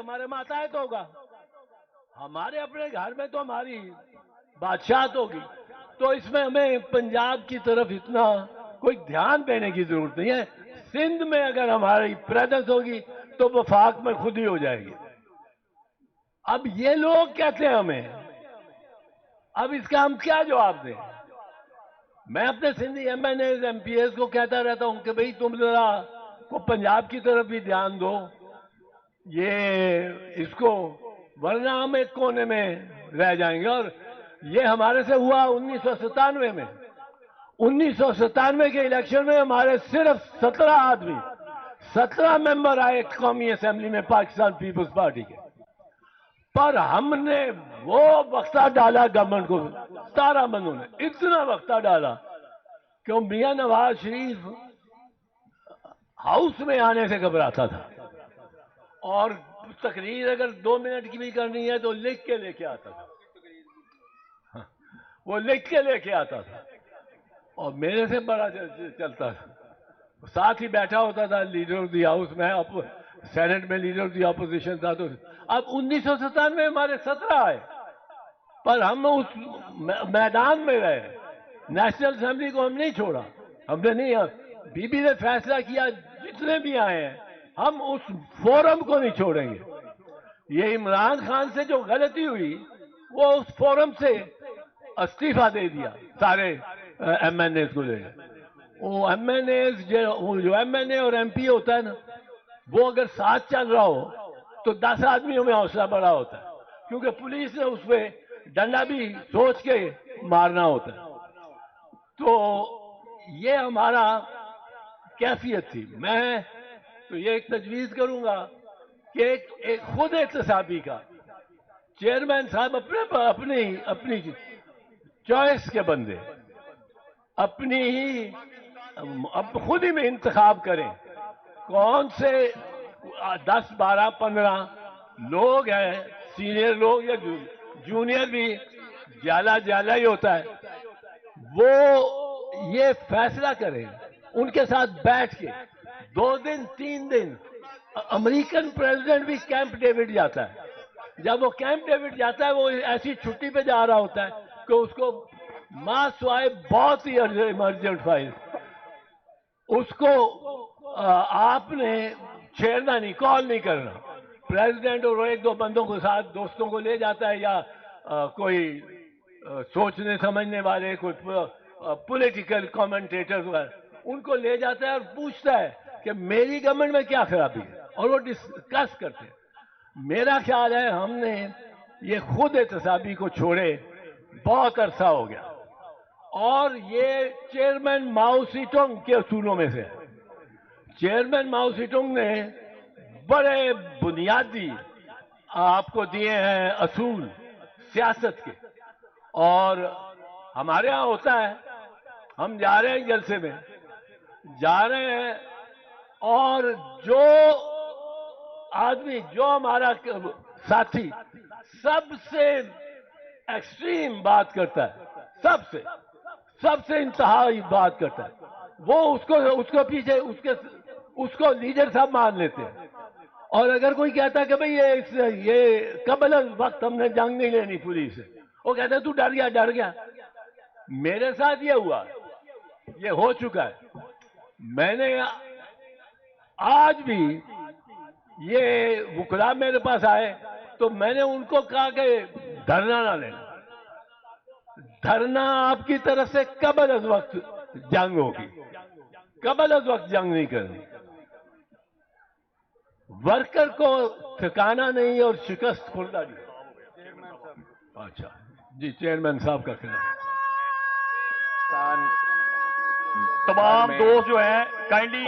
ہمارے ماتحت ہوگا. ہمارے اپنے گھر میں تو ہماری بادشاہت ہوگی. تو اس میں ہمیں پنجاب کی طرف اتنا کوئی دھیان دینے کی ضرورت نہیں ہے. سندھ میں اگر ہماری پریزنس ہوگی تو وفاق میں خود ہی ہو جائے گی. اب یہ لوگ کہتے ہیں ہمیں، اب اس کا ہم کیا جواب دیں؟ میں اپنے Sindhi M N As M P As کو کہتا رہتا ہوں کہ بھئی تم ذرا کو پنجاب کی طرف بھی دھیان دو، یہ اس کو، ورنہ ہم ایک کونے میں رہ جائیں گے. اور یہ ہمارے سے ہوا 1997 میں. 1997 کے الیکشن میں ہمارے صرف 17 ممبر آئے قومی اسمبلی میں پاکستان پیپلز پارٹی کے. پر ہم نے وہ وقتہ ڈالا گورنمنٹ کو، 17 بندوں نے اتنا وقتہ ڈالا کہ میاں نواز شریف ہاؤس میں آنے سے گھبراتا تھا، اور تقریر اگر 2 منٹ کی بھی کرنی ہے تو لکھ کے لے کے آتا تھا. وہ لکھ کے لے کے آتا تھا اور میرے سے بڑا چلتا تھا. ساتھ ہی بیٹھا ہوتا تھا لیڈر آف دی ہاؤس میں، سینٹ میں لیڈر آف دی اپوزیشن تھا. تو اب 1997 میں ہمارے 17 آئے، پر ہم اس میدان میں رہے. نیشنل اسمبلی کو ہم نہیں چھوڑا. ہم نے نہیں، بی بی نے فیصلہ کیا جتنے بھی آئے ہیں ہم اس فورم کو نہیں چھوڑیں گے. یہ عمران خان سے جو غلطی ہوئی وہ اس فورم سے استعفیٰ دے دیا سارے ایم این ایز کو لے گئے. وہ ایم این ایز جو ایم این اے اور ایم پی ہوتا ہے نا، وہ اگر ساتھ چل رہا ہو تو 10 آدمیوں میں حوصلہ بڑا ہوتا ہے، کیونکہ پولیس نے اس پہ ڈنڈا بھی سوچ کے مارنا ہوتا ہے. تو یہ ہمارا کیفیت تھی. میں تو یہ ایک تجویز کروں گا کہ ایک خود احتسابی کا چیئرمین صاحب اپنی چوائس کے بندے اپنی ہی خود ہی میں انتخاب کریں کون سے 10 12 15 لوگ ہیں، سینئر لوگ یا جونیئر بھی، جالا ہی ہوتا ہے، وہ یہ فیصلہ کریں ان کے ساتھ بیٹھ کے 2 دن 3 دن. امریکن پریزیڈنٹ بھی کیمپ ڈیوڈ جاتا ہے. جب وہ کیمپ ڈیوڈ جاتا ہے وہ ایسی چھٹی پہ جا رہا ہوتا ہے کہ اس کو ماں سوائے بہت ہی ایمرجنٹ فائل اس کو آپ نے چھیڑنا نہیں، کال نہیں کرنا. پریزیڈنٹ اور 1 2 بندوں کے ساتھ دوستوں کو لے جاتا ہے، یا کوئی سوچنے سمجھنے والے، کوئی پولیٹیکل کامنٹیٹر وغیرہ، ان کو لے جاتا ہے اور پوچھتا ہے کہ میری گورنمنٹ میں کیا خرابی ہے، اور وہ ڈسکس کرتے ہیں. میرا خیال ہے ہم نے یہ خود احتسابی کو چھوڑے بہت عرصہ ہو گیا، اور یہ چیئرمین ماؤ سی ٹونگ کے اصولوں میں سے ہے. چیئرمین ماؤ سی ٹونگ نے بڑے بنیادی آپ کو دیے ہیں اصول سیاست کے، اور ہمارے ہاں ہوتا ہے ہم جا رہے ہیں جلسے میں، جا رہے ہیں، اور جو آدمی، جو ہمارا ساتھی سب سے ایکسٹریم بات کرتا ہے، سب سے انتہائی بات کرتا ہے، وہ اس کو پیچھے اس کو لیڈر صاحب مان لیتے ہیں. اور اگر کوئی کہتا ہے کہ بھئی یہ قبل وقت ہم نے جنگ نہیں لینی پولیس سے، وہ کہتے ہیں تو ڈر گیا. میرے ساتھ یہ ہوا، یہ ہو چکا ہے. میں نے آج بھی یہ وکلاء میرے پاس آئے تو میں نے ان کو کہا کہ دھرنا نہ لینا. دھرنا آپ کی طرف سے قبل از وقت جنگ ہوگی، قبل از وقت جنگ نہیں کرنی. ورکر کو ٹھکانا نہیں اور شکست خوردہ نہیں. اچھا جی، چیئرمین صاحب کا خیال. تمام دوست جو ہیں کائنڈلی